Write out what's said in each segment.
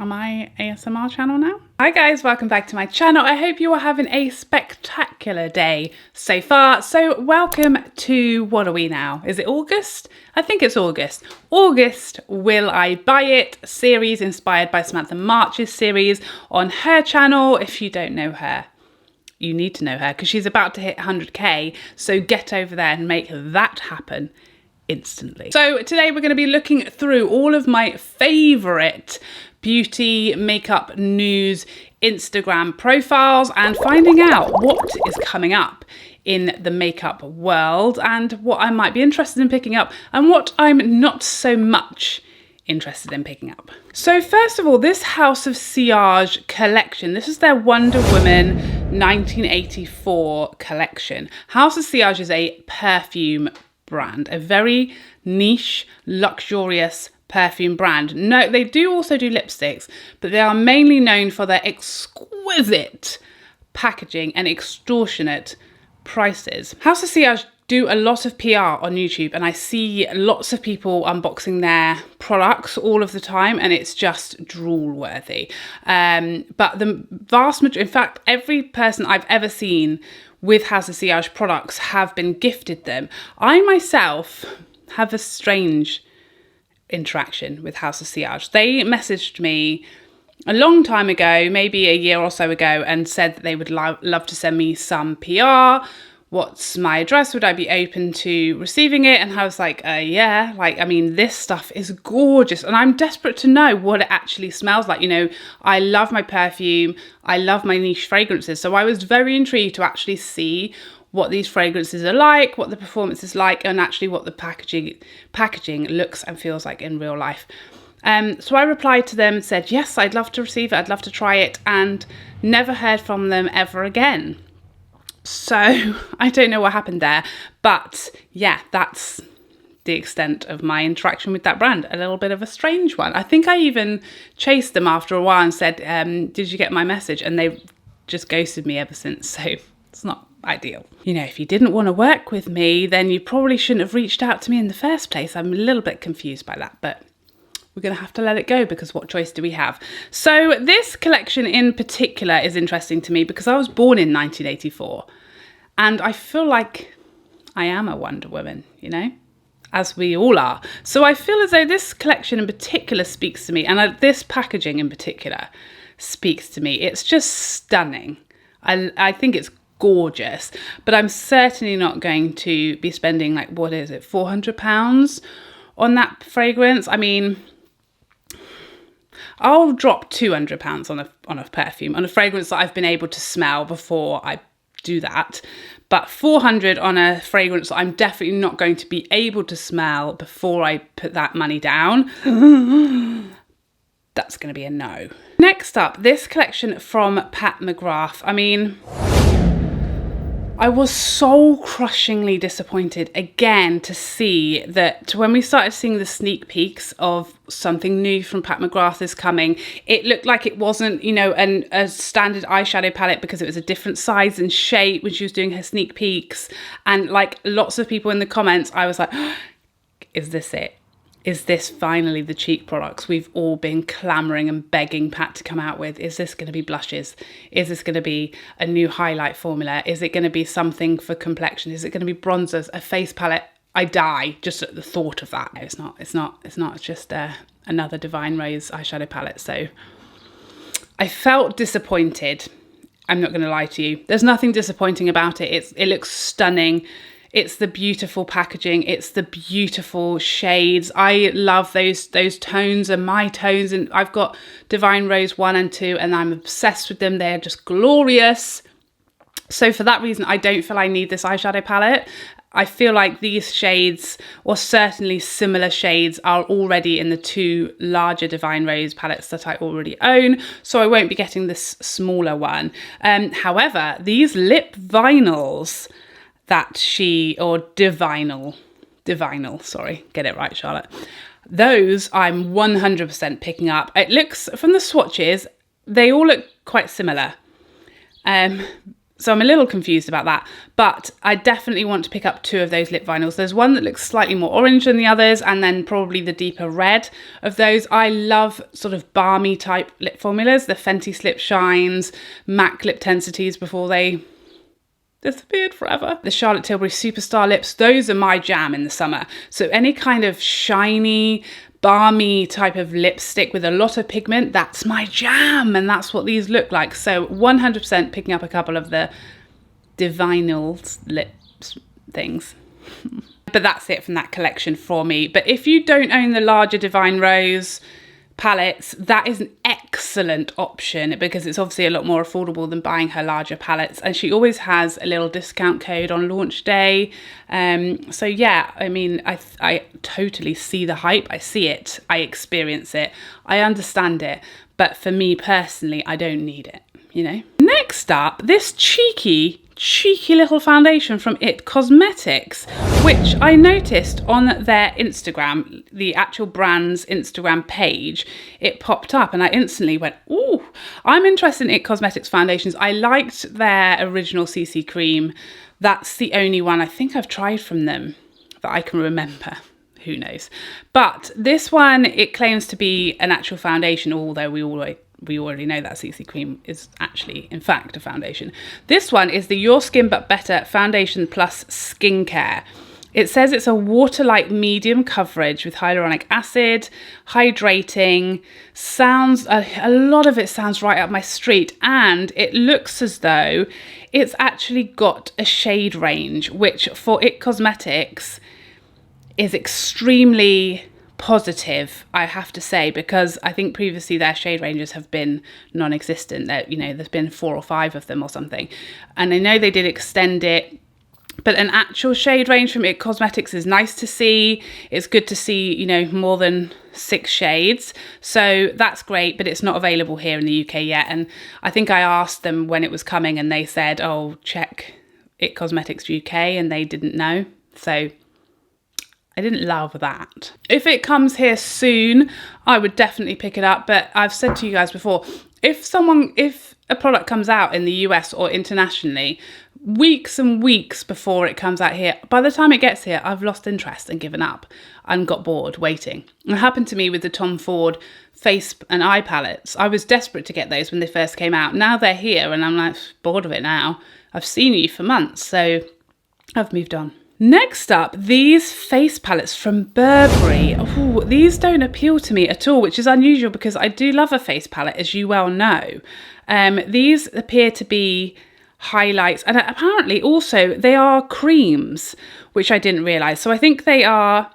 my ASMR channel now. Hi guys, welcome back to my channel. I hope you are having a spectacular day so far. So welcome to, what are we now? Is it August? I think it's August. August Will I Buy It series inspired by Samantha March's series on her channel. If you don't know her, you need to know her because she's about to hit 100k. So get over there and make that happen instantly. So today we're going to be looking through all of my favourite beauty, makeup, news, Instagram profiles and finding out what is coming up in the makeup world and what I might be interested in picking up and what I'm not so much interested in picking up. So first of all, this House of Sillage collection. This is their Wonder Woman 1984 collection. House of Sillage is a perfume brand, a very niche, luxurious perfume brand. No, they do also do lipsticks, but they are mainly known for their exquisite packaging and extortionate prices. House of Sillage do a lot of PR on YouTube and I see lots of people unboxing their products all of the time and it's just drool worthy. But the vast majority, in fact, every person I've ever seen with House of Sillage products have been gifted them. I myself have a strange interaction with House of Sillage. They messaged me a long time ago, maybe a year or so ago, and said that they would love to send me some PR. What's my address? Would I be open to receiving it? And I was like, yeah, like, I mean, this stuff is gorgeous and I'm desperate to know what it actually smells like. You know, I love my perfume. I love my niche fragrances. So I was very intrigued to actually see what these fragrances are like, what the performance is like, and actually what the packaging looks and feels like in real life. So I replied to them and said, yes, I'd love to receive it. I'd love to try it, and never heard from them ever again. So I don't know what happened there, but yeah, that's the extent of my interaction with that brand. A little bit of a strange one. I think I even chased them after a while and said, did you get my message? And they just ghosted me ever since. So it's not ideal. You know, if you didn't want to work with me, then you probably shouldn't have reached out to me in the first place. I'm a little bit confused by that, but we're going to have to let it go because what choice do we have? So this collection in particular is interesting to me because I was born in 1984 and I feel like I am a Wonder Woman, you know, as we all are. So I feel as though this collection in particular speaks to me, and this packaging in particular speaks to me. It's just stunning. I think it's gorgeous, but I'm certainly not going to be spending like, what is it, £400 on that fragrance. I mean, I'll drop £200 on a perfume, on a fragrance that I've been able to smell before I do that, but £400 on a fragrance that I'm definitely not going to be able to smell before I put that money down. That's going to be a no. Next up, this collection from Pat McGrath. I mean, I was soul crushingly disappointed again to see that when we started seeing the sneak peeks of something new from Pat McGrath is coming, it looked like it wasn't, you know, a standard eyeshadow palette because it was a different size and shape when she was doing her sneak peeks. And like lots of people in the comments, I was like, is this it? Is this finally the cheek products we've all been clamouring and begging Pat to come out with? Is this going to be blushes? Is this going to be a new highlight formula? Is it going to be something for complexion? Is it going to be bronzers, a face palette? I die just at the thought of that. No, it's not. It's just another Divine Rose eyeshadow palette. So I felt disappointed. I'm not going to lie to you. There's nothing disappointing about it. It looks stunning. It's the beautiful packaging. It's the beautiful shades. I love those tones and my tones. And I've got Divine Rose 1 and 2 and I'm obsessed with them. They're just glorious. So for that reason, I don't feel I need this eyeshadow palette. I feel like these shades, or certainly similar shades, are already in the two larger Divine Rose palettes that I already own. So I won't be getting this smaller one. However, these lip vinyls that Divinal, sorry, get it right, Charlotte. Those I'm 100% picking up. It looks, from the swatches, they all look quite similar. So I'm a little confused about that, but I definitely want to pick up 2 of those lip vinyls. There's one that looks slightly more orange than the others, and then probably the deeper red of those. I love sort of balmy type lip formulas, the Fenty Slip Shines, MAC lip tensities before they disappeared forever. The Charlotte Tilbury Superstar lips, those are my jam in the summer. So any kind of shiny, balmy type of lipstick with a lot of pigment, that's my jam, and that's what these look like. So 100% picking up a couple of the Divinals lips things. But that's it from that collection for me. But if you don't own the larger Divine Rose palettes, that is an excellent option because it's obviously a lot more affordable than buying her larger palettes, and she always has a little discount code on launch day. So yeah, I mean, I totally see the hype. I see it, I experience it, I understand it, but for me personally, I don't need it, you know. Next up, this cheeky little foundation from IT Cosmetics, which I noticed on their Instagram, the actual brand's Instagram page. It popped up and I instantly went, ooh, I'm interested in IT Cosmetics foundations. I liked their original CC cream. That's the only one I think I've tried from them that I can remember. Who knows? But this one, it claims to be an actual foundation, although we already know that CC cream is actually, in fact, a foundation. This one is the Your Skin But Better Foundation Plus Skincare. It says it's a water-like medium coverage with hyaluronic acid, hydrating. Sounds, a lot of it sounds right up my street. And it looks as though it's actually got a shade range, which for IT Cosmetics is extremely positive, I have to say, because I think previously their shade ranges have been non-existent. That, you know, there's been 4 or 5 of them or something, and I know they did extend it, but an actual shade range from IT Cosmetics is nice to see. It's good to see, you know, more than 6 shades, so that's great, but it's not available here in the UK yet. And I think I asked them when it was coming and they said, oh, check IT Cosmetics UK, and they didn't know, so I didn't love that. If it comes here soon, I would definitely pick it up. But I've said to you guys before, if a product comes out in the US or internationally, weeks and weeks before it comes out here, by the time it gets here, I've lost interest and given up and got bored waiting. It happened to me with the Tom Ford face and eye palettes. I was desperate to get those when they first came out. Now they're here and I'm like bored of it now. I've seen you for months, so I've moved on. Next up, these face palettes from Burberry. Ooh, these don't appeal to me at all, which is unusual because I do love a face palette, as you well know. These appear to be highlights, and apparently also they are creams, which I didn't realise. So I think they are,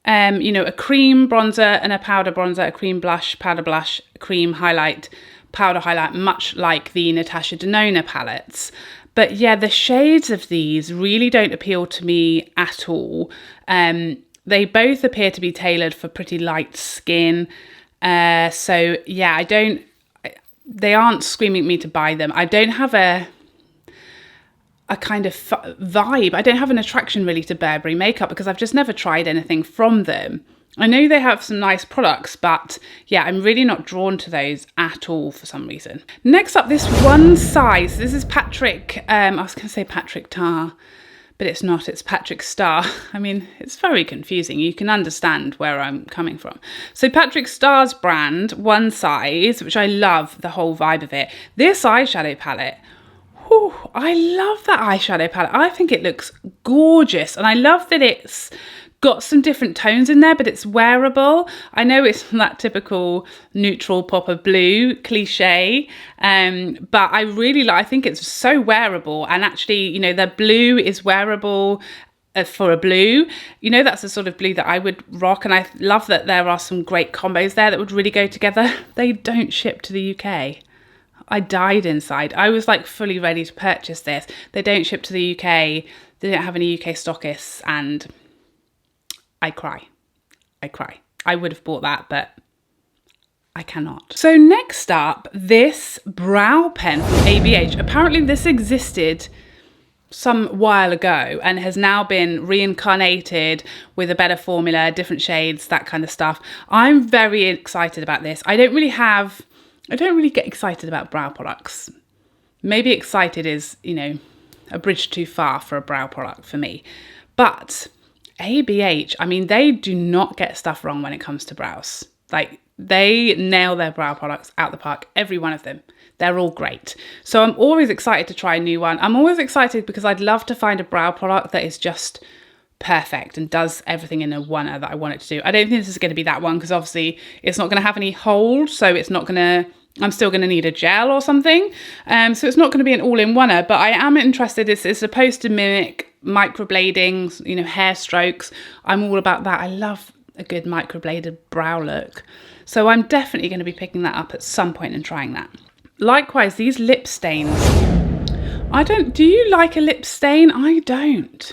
you know, a cream bronzer and a powder bronzer, a cream blush, powder blush, cream highlight, powder highlight, much like the Natasha Denona palettes. But yeah, the shades of these really don't appeal to me at all. They both appear to be tailored for pretty light skin. So yeah, they aren't screaming at me to buy them. I don't have a kind of vibe. I don't have an attraction really to Burberry makeup because I've just never tried anything from them. I know they have some nice products, but yeah, I'm really not drawn to those at all for some reason. Next up, this Onesize. This is Patrick, I was going to say Patrick Tar, but it's not, it's Patrick Starr. I mean, it's very confusing. You can understand where I'm coming from. So Patrick Starr's brand, Onesize, which I love the whole vibe of it. This eyeshadow palette, whew, I love that eyeshadow palette. I think it looks gorgeous, and I love that it's got some different tones in there, but it's wearable. I know it's that typical neutral pop of blue cliche, but I really like, I think it's so wearable. And actually, you know, the blue is wearable for a blue. You know, that's the sort of blue that I would rock. And I love that there are some great combos there that would really go together. They don't ship to the UK. I died inside. I was like fully ready to purchase this. They don't ship to the UK. They don't have any UK stockists, and I cry. I would have bought that, but I cannot. So next up, this brow pen from ABH. Apparently this existed some while ago and has now been reincarnated with a better formula, different shades, that kind of stuff. I'm very excited about this. I don't really get excited about brow products. Maybe excited is, you know, a bridge too far for a brow product for me. But ABH, I mean, they do not get stuff wrong when it comes to brows. Like, they nail their brow products out the park, every one of them. They're all great. So I'm always excited to try a new one. I'm always excited because I'd love to find a brow product that is just perfect and does everything in a one-er that I want it to do. I don't think this is going to be that one because obviously it's not going to have any hold, so it's not going to, I'm still going to need a gel or something. So it's not going to be an all-in-one-er, but I am interested. It's supposed to mimic microblading, you know, hair strokes. I'm all about that. I love a good microbladed brow look. So I'm definitely going to be picking that up at some point and trying that. Likewise, these lip stains. Do you like a lip stain? I don't.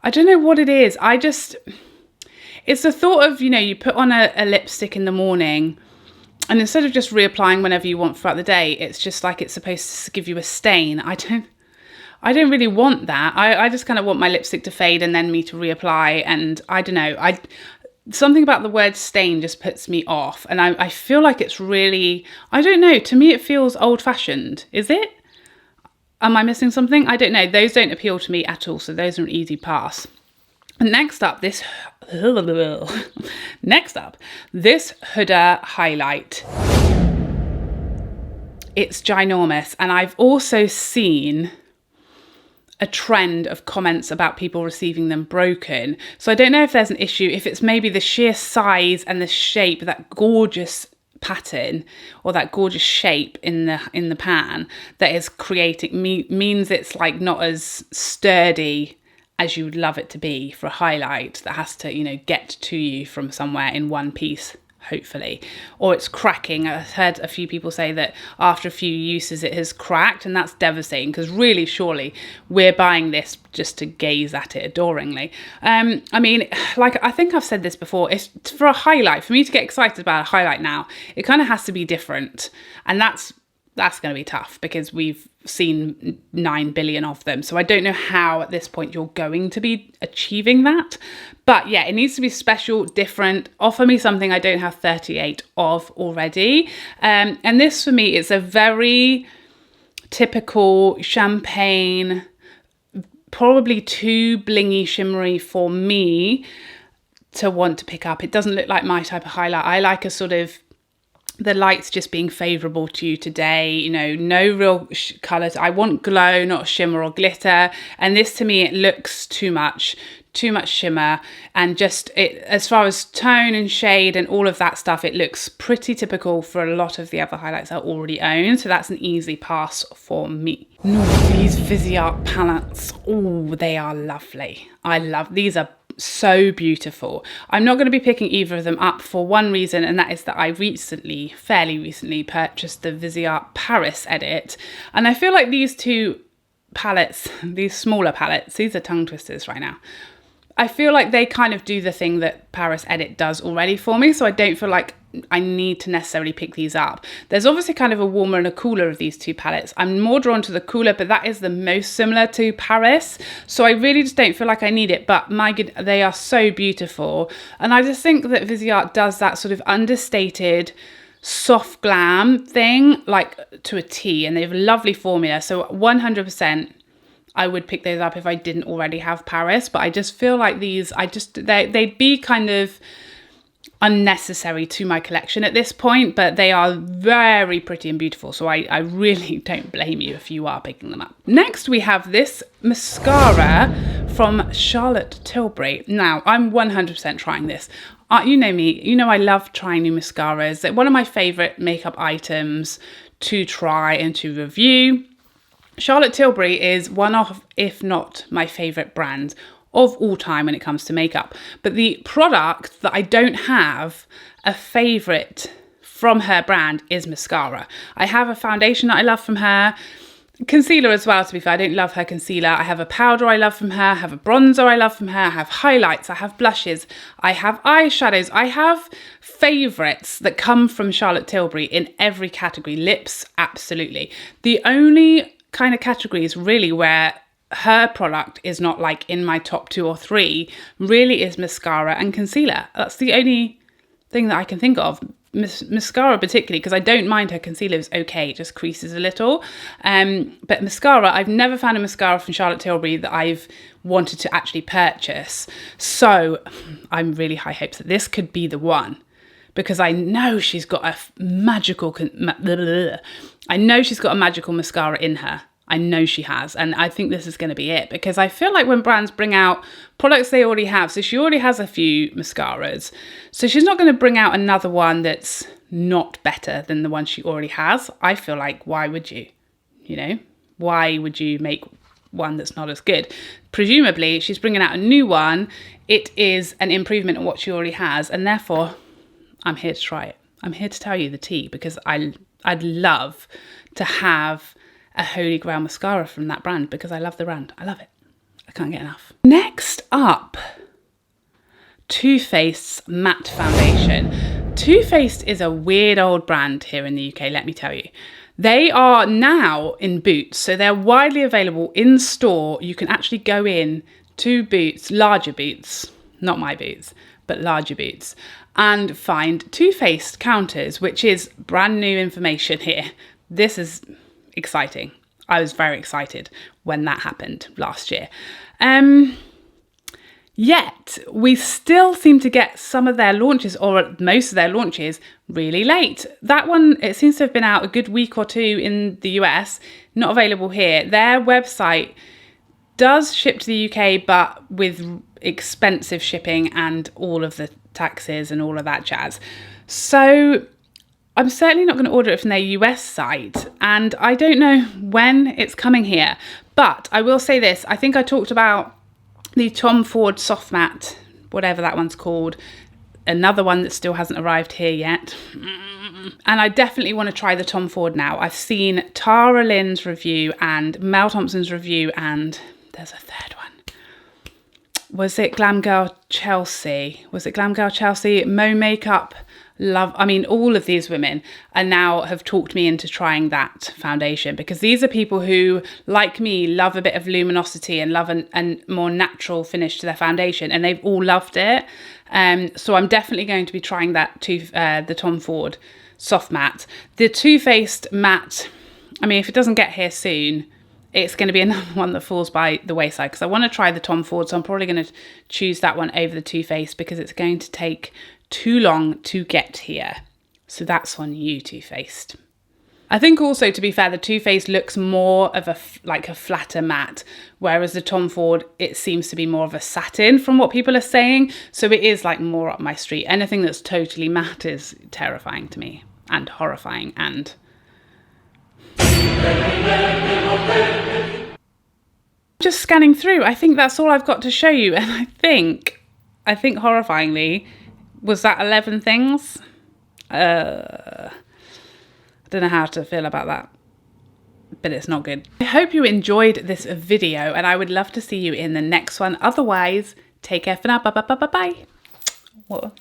I don't know what it is. It's the thought of, you know, you put on a lipstick in the morning and instead of just reapplying whenever you want throughout the day, it's just like it's supposed to give you a stain. I don't really want that. I just kind of want my lipstick to fade and then me to reapply. And I don't know. Something about the word stain just puts me off. And I feel like it's really, I don't know. To me, it feels old fashioned. Is it? Am I missing something? I don't know. Those don't appeal to me at all. So those are an easy pass. And next up, this Huda highlight. It's ginormous. And I've also seen a trend of comments about people receiving them broken. So I don't know if there's an issue, if it's maybe the sheer size and the shape, that gorgeous pattern or that gorgeous shape in the pan that is creating means it's like not as sturdy as you would love it to be for a highlight that has to, you know, get to you from somewhere in one piece, hopefully, or it's cracking. I've heard a few people say that after a few uses it has cracked, and that's devastating because really, surely we're buying this just to gaze at it adoringly. I mean, like, I think I've said this before, it's for a highlight, for me to get excited about a highlight now, it kind of has to be different, and that's going to be tough because we've seen 9 billion of them. So I don't know how at this point you're going to be achieving that. But yeah, it needs to be special, different. Offer me something I don't have 38 of already. And this for me is a very typical champagne, probably too blingy, shimmery for me to want to pick up. It doesn't look like my type of highlight. I like a sort of the lights just being favourable to you today, you know, no real colours. I want glow, not shimmer or glitter. And this to me, it looks too much shimmer. And just it, as far as tone and shade and all of that stuff, it looks pretty typical for a lot of the other highlights I already own. So that's an easy pass for me. No, these Viseart palettes, oh, they are lovely. I love, these are so beautiful. I'm not going to be picking either of them up for one reason, and that is that I fairly recently purchased the Viseart Paris edit, and I feel like these two palettes, these smaller palettes, these are tongue twisters right now, I feel like they kind of do the thing that Paris Edit does already for me, so I don't feel like I need to necessarily pick these up. There's obviously kind of a warmer and a cooler of these two palettes. I'm more drawn to the cooler, but that is the most similar to Paris, so I really just don't feel like I need it, but my good, they are so beautiful. And I just think that Viseart does that sort of understated, soft glam thing, like to a T, and they have a lovely formula, so 100%. I would pick those up if I didn't already have Paris, but I just feel like these, they'd be kind of unnecessary to my collection at this point, but they are very pretty and beautiful, so I really don't blame you if you are picking them up. Next we have this mascara from Charlotte Tilbury. Now, I'm 100% trying this. You know me, you know I love trying new mascaras. They're one of my favourite makeup items to try and to review. Charlotte Tilbury is one of, if not my favourite brand of all time when it comes to makeup. But the product that I don't have a favourite from her brand is mascara. I have a foundation that I love from her, concealer as well, to be fair. I don't love her concealer. I have a powder I love from her, I have a bronzer I love from her, I have highlights, I have blushes, I have eyeshadows, I have favourites that come from Charlotte Tilbury in every category. Lips, absolutely. The only kind of categories really where her product is not like in my top 2 or 3 really is mascara and concealer. That's the only thing that I can think of. mascara particularly, because I don't mind her concealer is okay, it just creases a little. But mascara, I've never found a mascara from Charlotte Tilbury that I've wanted to actually purchase. So I'm really high hopes that this could be the one, because I know she's got a magical mascara in her. I know she has, and I think this is going to be it, because I feel like when brands bring out products they already have, so she already has a few mascaras, so she's not going to bring out another one that's not better than the one she already has. I feel like, why would you? You know, why would you make one that's not as good? Presumably, she's bringing out a new one. It is an improvement on what she already has, and therefore, I'm here to try it. I'm here to tell you the tea, because I'd love to have a Holy Grail mascara from that brand, because I love the brand. I love it. I can't get enough. Next up, Too Faced's matte foundation. Too Faced is a weird old brand here in the UK, let me tell you. They are now in Boots, so they're widely available in store. You can actually go in to Boots, larger Boots, not my Boots, but larger Boots, and find Too Faced counters, which is brand new information here. This is exciting. I was very excited when that happened last year. Yet we still seem to get some of their launches, or most of their launches, really late. That one, it seems to have been out a good week or two in the US, not available here. Their website does ship to the UK, but with expensive shipping and all of the taxes and all of that jazz. So I'm certainly not going to order it from their US site, and I don't know when it's coming here. But I will say this, I think I talked about the Tom Ford Soft Matte, whatever that one's called, another one that still hasn't arrived here yet. And I definitely want to try the Tom Ford now. I've seen Tara Lynn's review and Mel Thompson's review, and there's a third one. Was it Glam Girl Chelsea? Mo Makeup. All of these women are now have talked me into trying that foundation, because these are people who, like me, love a bit of luminosity and love a more natural finish to their foundation, and they've all loved it. So I'm definitely going to be trying that too, the Tom Ford Soft Matte. The Too Faced Matte, if it doesn't get here soon, it's going to be another one that falls by the wayside, because I want to try the Tom Ford, so I'm probably going to choose that one over the Too Faced, because it's going to take too long to get here. So that's on you, Too Faced. I think also, to be fair, the Too Faced looks more of a flatter matte, whereas the Tom Ford, it seems to be more of a satin from what people are saying. So it is like more up my street. Anything that's totally matte is terrifying to me, and horrifying, and just scanning through. I think that's all I've got to show you, and I think horrifyingly, was that 11 things? I don't know how to feel about that, but it's not good. I hope you enjoyed this video, and I would love to see you in the next one. Otherwise, take care for now. Bye. What?